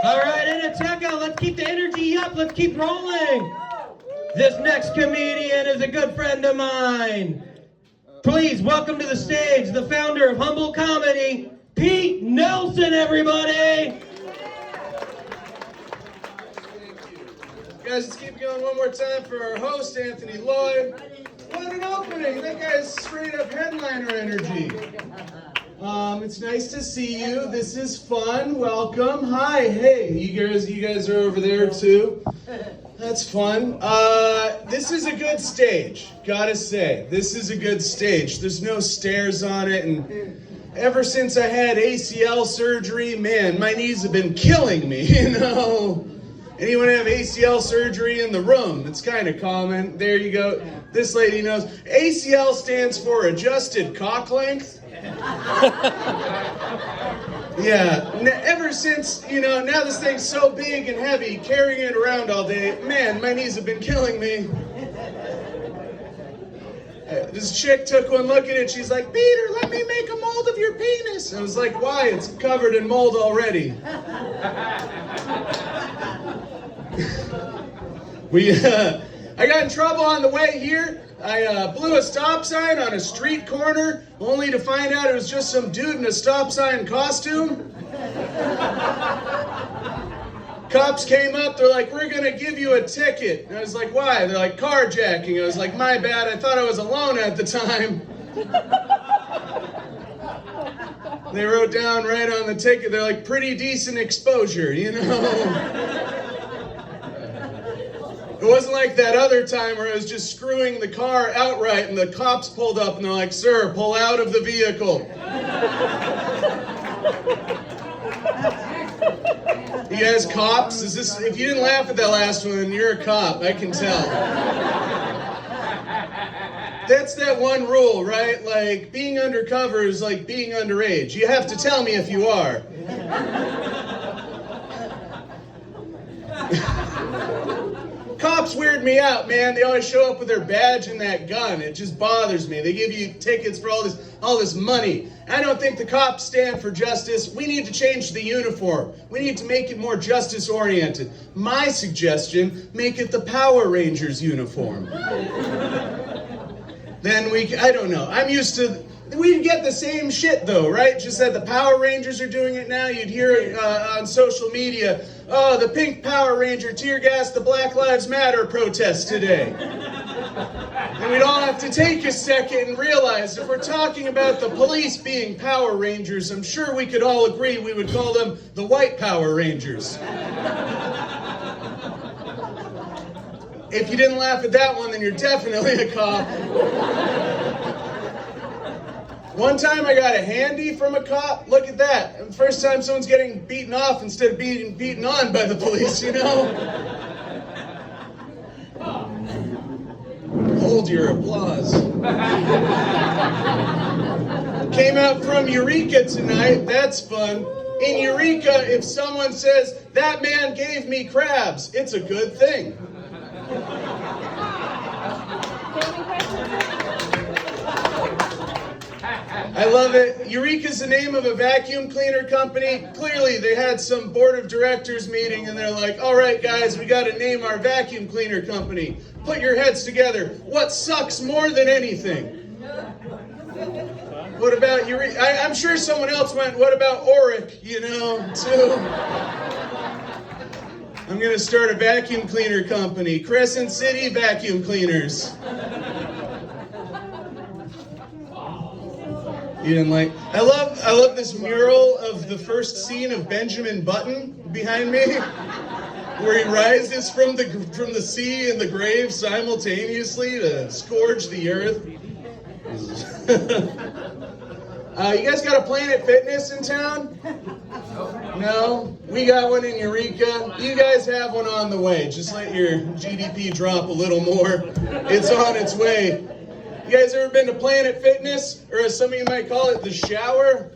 All right, Enoteca, let's keep the energy up. Let's keep rolling. This next comedian is a good friend of mine. Please welcome to the stage the founder of Humble Comedy, Pete Nelson, everybody. Guys, let's keep it going one more time for our host, Anthony Lloyd. What an opening! That guy's straight up headliner energy. It's nice to see you. This is fun. Welcome. Hi. Hey, you guys are over there too. That's fun. This is a good stage. Gotta say, this is a good stage. There's no stairs on it, and ever since I had ACL surgery, man, my knees have been killing me. You know. Anyone have ACL surgery in the room? It's kind of common. There you go. This lady knows. ACL stands for adjusted cock length. Yeah, ever since, now this thing's so big and heavy, carrying it around all day, man, my knees have been killing me. This chick took one look at it, she's like, Peter, let me make a mold of your penis. I was like, why? It's covered in mold already. I got in trouble on the way here. I blew a stop sign on a street corner, only to find out it was just some dude in a stop sign costume. Cops came up, they're like, we're gonna give you a ticket. And I was like, why? They're like, carjacking. I was like, my bad, I thought I was alone at the time. They wrote down right on the ticket, they're like, pretty decent exposure, It wasn't like that other time where I was just screwing the car outright and the cops pulled up and they're like, sir, pull out of the vehicle. You guys cops? If you didn't laugh at that last one, you're a cop, I can tell. That's that one rule, right? Like, being undercover is like being underage. You have to tell me if you are. Cops weird me out, man. They always show up with their badge and that gun. It just bothers me. They give you tickets for all this money. I don't think the cops stand for justice. We need to change the uniform. We need to make it more justice-oriented. My suggestion, make it the Power Rangers uniform. Then I don't know. I'm used to, we get the same shit though, right? Just that the Power Rangers are doing it now. You'd hear it on social media. Oh, the pink Power Ranger tear gas the Black Lives Matter protest today. And we'd all have to take a second and realize if we're talking about the police being Power Rangers, I'm sure we could all agree we would call them the White Power Rangers. If you didn't laugh at that one, then you're definitely a cop. One time I got a handy from a cop. Look at that. First time someone's getting beaten off instead of being beaten on by the police, Hold your applause. Came out from Eureka tonight. That's fun. In Eureka, if someone says, that man gave me crabs, it's a good thing. I love it. Eureka's the name of a vacuum cleaner company. Clearly, they had some board of directors meeting and they're like, all right, guys, we got to name our vacuum cleaner company. Put your heads together. What sucks more than anything? What about Eureka? I'm sure someone else went, what about Oric, too? I'm going to start a vacuum cleaner company. Crescent City Vacuum Cleaners. You didn't like? I love this mural of the first scene of Benjamin Button behind me, where he rises from the sea and the grave simultaneously to scourge the earth. You guys got a Planet Fitness in town? No? We got one in Eureka. You guys have one on the way. Just let your GDP drop a little more. It's on its way. You guys ever been to Planet Fitness? Or as some of you might call it, the shower?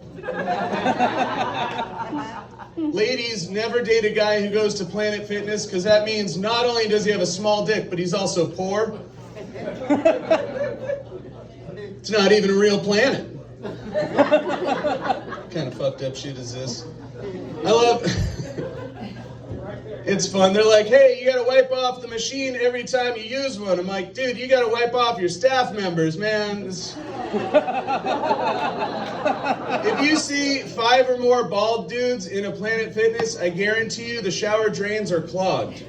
Ladies, never date a guy who goes to Planet Fitness, because that means not only does he have a small dick, but he's also poor. It's not even a real planet. What kind of fucked up shit is this? I love It's fun. They're like, hey, you gotta wipe off the machine every time you use one. I'm like, dude, you gotta wipe off your staff members, man. If you see 5 or more bald dudes in a Planet Fitness, I guarantee you the shower drains are clogged.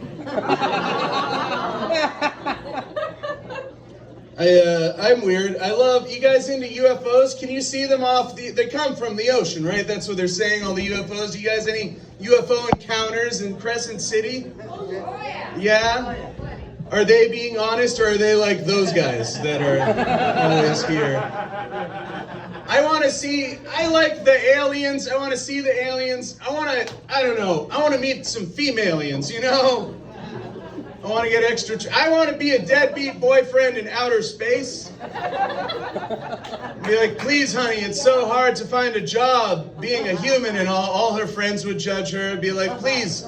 I'm weird. I love, you guys into UFOs? Can you see them off they come from the ocean, right? That's what they're saying, all the UFOs. You guys any UFO encounters in Crescent City? Oh, yeah. Yeah? Are they being honest, or are they like those guys that are always here? I like the aliens. I want to see the aliens. I don't know. I want to meet some femalians, you know? I want to get extra. I want to be a deadbeat boyfriend in outer space. Be like, please, honey, it's so hard to find a job being a human, and all her friends would judge her. Be like, please,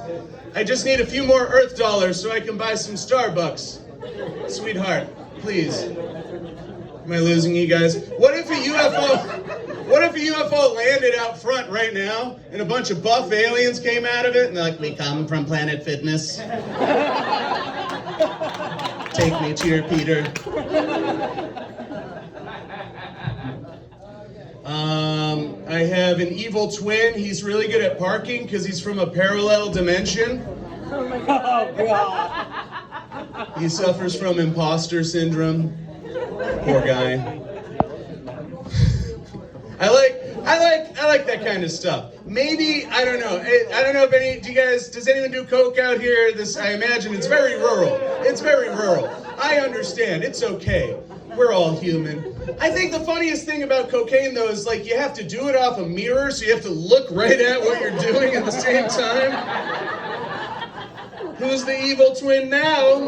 I just need a few more Earth dollars so I can buy some Starbucks. Sweetheart, please. Am I losing you guys? What if a UFO landed out front right now and a bunch of buff aliens came out of it and they're like, we come from Planet Fitness. Take me to your Peter. I have an evil twin. He's really good at parking because he's from a parallel dimension. Oh my God. He suffers from imposter syndrome. Poor guy. I like that kind of stuff. Maybe, I don't know if does anyone do coke out here? I imagine it's very rural. It's very rural. I understand, it's okay. We're all human. I think the funniest thing about cocaine though is like you have to do it off a mirror, so you have to look right at what you're doing at the same time. Who's the evil twin now?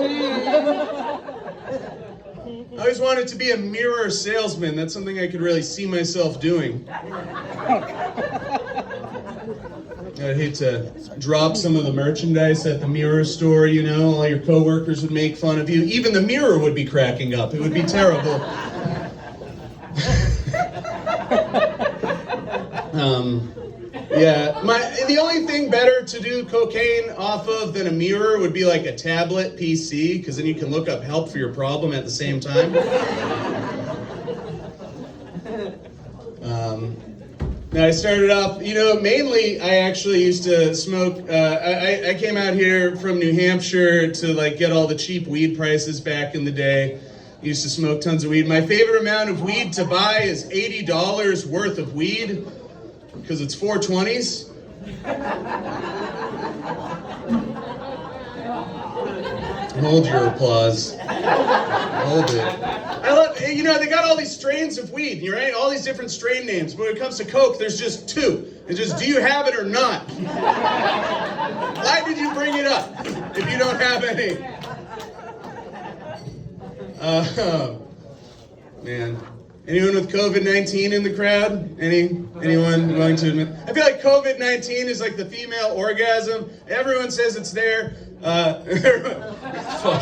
I always wanted to be a mirror salesman. That's something I could really see myself doing. I'd hate to drop some of the merchandise at the mirror store, you know, all your coworkers would make fun of you. Even the mirror would be cracking up. It would be terrible. Yeah, the only thing better to do cocaine off of than a mirror would be like a tablet PC, because then you can look up help for your problem at the same time. Now I started off, mainly I actually used to smoke. I came out here from New Hampshire to like get all the cheap weed prices back in the day. Used to smoke tons of weed. My favorite amount of weed to buy is $80 worth of weed. Because it's 420s. Hold your applause. Hold it. I love, they got all these strains of weed, right? All these different strain names. But when it comes to coke, there's just 2. It's just, do you have it or not? Why did you bring it up if you don't have any? Man. Anyone with COVID-19 in the crowd? Anyone going to admit? I feel like COVID-19 is like the female orgasm. Everyone says it's there. Fuck.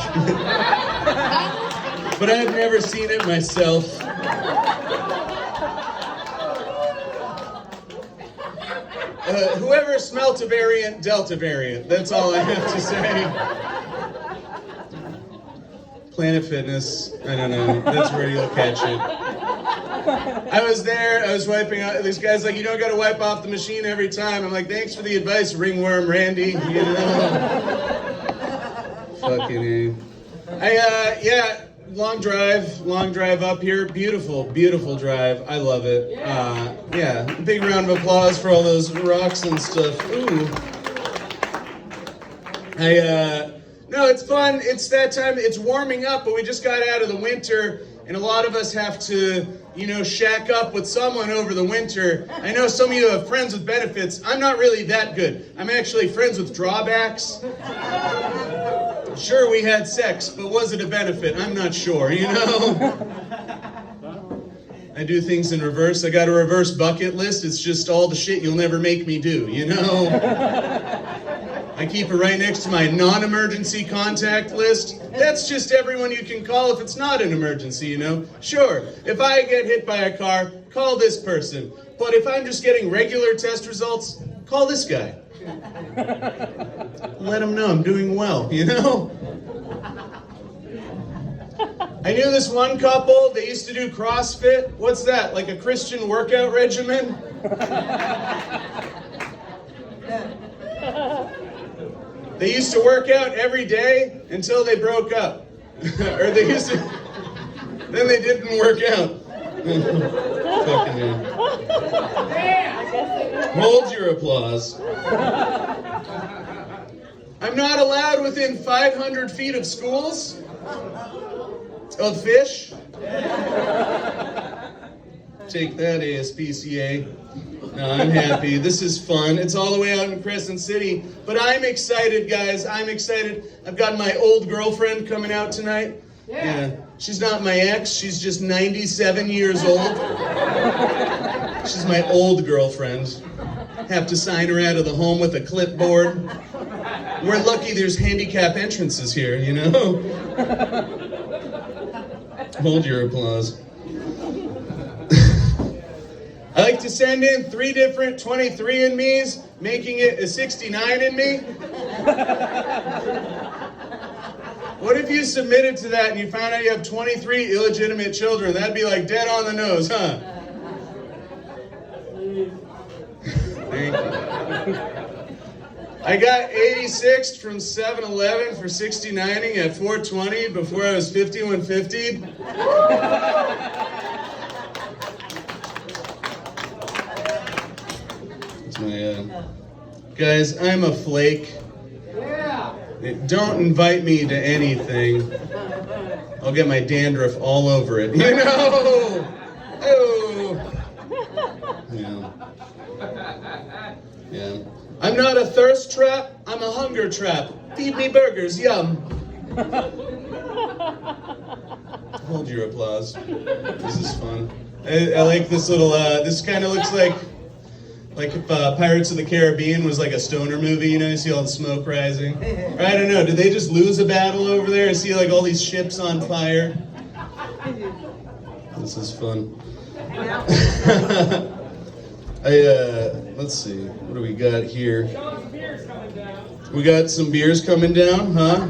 But I've never seen it myself. Whoever smelt a variant, Delta variant. That's all I have to say. Planet Fitness, I don't know. That's where you'll catch it. I was there, I was wiping out, this guy's like, you don't gotta wipe off the machine every time. I'm like, thanks for the advice, ringworm Randy, you know. Fucking A. Long drive up here. Beautiful, beautiful drive. I love it. Big round of applause for all those rocks and stuff. Ooh. No, it's fun. It's that time. It's warming up, but we just got out of the winter, and a lot of us have to, shack up with someone over the winter. I know some of you have friends with benefits. I'm not really that good. I'm actually friends with drawbacks. Sure, we had sex, but was it a benefit? I'm not sure, I do things in reverse. I got a reverse bucket list. It's just all the shit you'll never make me do, I keep it right next to my non-emergency contact list. That's just everyone you can call if it's not an emergency, Sure, if I get hit by a car, call this person. But if I'm just getting regular test results, call this guy. Let them know I'm doing well, you know? I knew this one couple, they used to do CrossFit. What's that, like a Christian workout regimen? They used to work out every day until they broke up. Or they used to, then they didn't work out. Fucking hell. Hold your applause. I'm not allowed within 500 feet of schools. Of fish? Take that, ASPCA. No, I'm happy. This is fun. It's all the way out in Crescent City. But I'm excited, guys. I'm excited. I've got my old girlfriend coming out tonight. Yeah. She's not my ex. She's just 97 years old. She's my old girlfriend. Have to sign her out of the home with a clipboard. We're lucky there's handicap entrances here, you know? Hold your applause. I like to send in 3 different 23andMe's, making it a 69andMe. What if you submitted to that and you found out you have 23 illegitimate children? That'd be like dead on the nose, huh? Thank you. I got 86 from 7-Eleven for 69ing at 420 before I was 5150. That's my, guys, I'm a flake. Yeah. Don't invite me to anything. I'll get my dandruff all over it. You know? Oh. Yeah. Yeah. I'm not a thirst trap, I'm a hunger trap. Feed me burgers, yum. Hold your applause. This is fun. I like this little, this kind of looks like if Pirates of the Caribbean was like a stoner movie, you know, you see all the smoke rising. Or I don't know, did they just lose a battle over there? I see like all these ships on fire. This is fun. Let's see, what do we got here? We got some beers coming down, huh?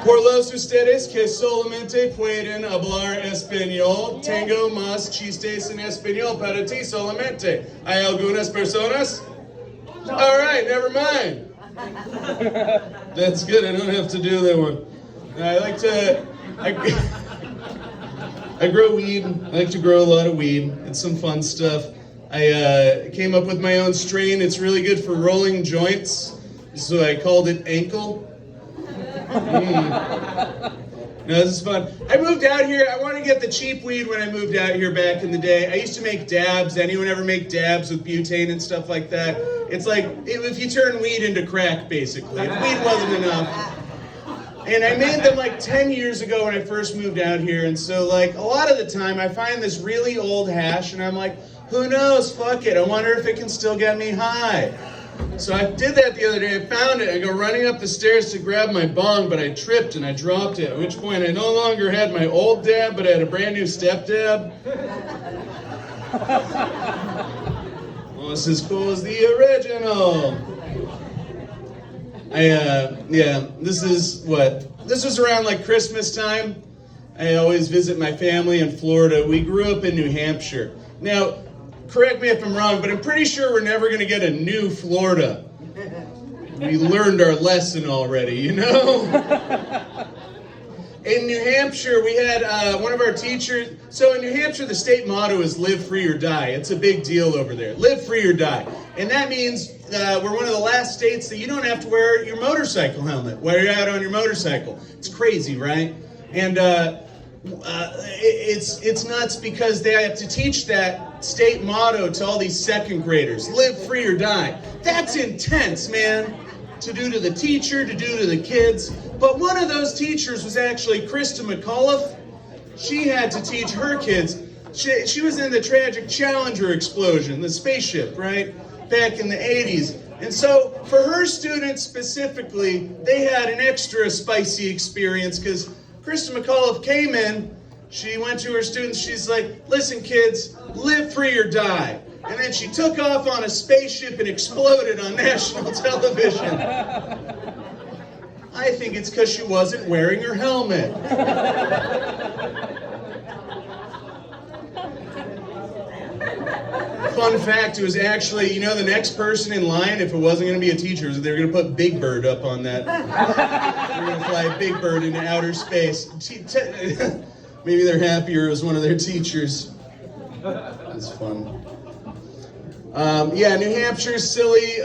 Por los ustedes que solamente pueden hablar español, tengo más chistes en español para ti solamente. ¿Hay algunas personas? All right, never mind. That's good, I don't have to do that one. I grow weed. I like to grow a lot of weed. It's some fun stuff. I came up with my own strain. It's really good for rolling joints, so I called it Ankle. No, this is fun. I moved out here. I wanted to get the cheap weed when I moved out here back in the day. I used to make dabs. Anyone ever make dabs with butane and stuff like that? It's like if you turn weed into crack, basically. If weed wasn't enough. And I made them like 10 years ago when I first moved out here. And so like a lot of the time I find this really old hash and I'm like, who knows, fuck it. I wonder if it can still get me high. So I did that the other day. I found it. I go running up the stairs to grab my bong, but I tripped and I dropped it. At which point I no longer had my old dab, but I had a brand new step dab. Almost as cool as the original. This was around like Christmas time. I always visit my family in Florida. We grew up in New Hampshire. Now, correct me if I'm wrong, but I'm pretty sure we're never going to get a new Florida. We learned our lesson already, you know? In New Hampshire, we had one of our teachers. So in New Hampshire, the state motto is live free or die. It's a big deal over there. Live free or die. And that means we're one of the last states that you don't have to wear your motorcycle helmet while you're out on your motorcycle. It's crazy, right? And it's nuts because they have to teach that state motto to all these second graders. Live free or die. That's intense, man. To do to the teacher, to do to the kids. But one of those teachers was actually Krista McAuliffe. She had to teach her kids. She was in the tragic Challenger explosion, the spaceship, right? Back in the 80s. And so for her students specifically, they had an extra spicy experience because Krista McAuliffe came in, she went to her students, she's like, listen kids, live free or die. And then she took off on a spaceship and exploded on national television. I think it's because she wasn't wearing her helmet. Fun fact, it was actually, the next person in line, if it wasn't going to be a teacher, they were going to put Big Bird up on that. They were going to fly Big Bird into outer space. Maybe they're happier it was one of their teachers. It's fun. New Hampshire's silly.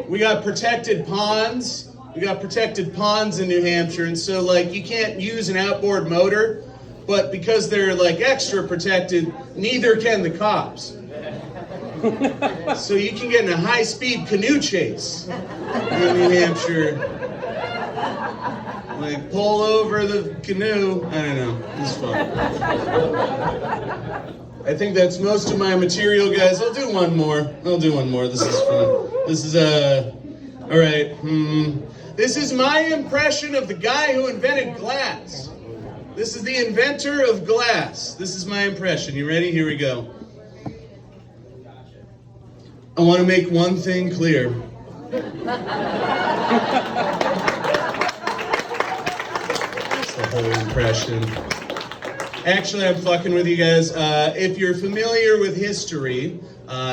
We got protected ponds. We got protected ponds in New Hampshire, and so you can't use an outboard motor. But because they're extra protected, neither can the cops. So you can get in a high-speed canoe chase in New Hampshire. Pull over the canoe. I don't know. It's fun. I think that's most of my material, guys. I'll do one more. This is fun. This is all right. This is my impression of the guy who invented glass. This is the inventor of glass. This is my impression. You ready? Here we go. I want to make one thing clear. That's the whole impression. Actually, I'm fucking with you guys. If you're familiar with history,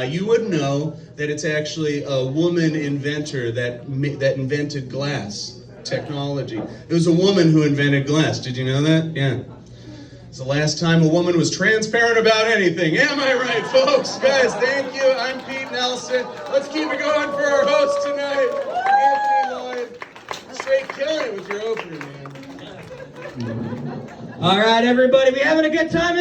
you would know that it's actually a woman inventor that invented glass technology. It was a woman who invented glass. Did you know that? Yeah. It's the last time a woman was transparent about anything. Am I right, folks? Guys, thank you. I'm Pete Nelson. Let's keep it going for our host tonight, Anthony Lloyd. Straight killing it with your opener, man. All right, everybody, we having a good time?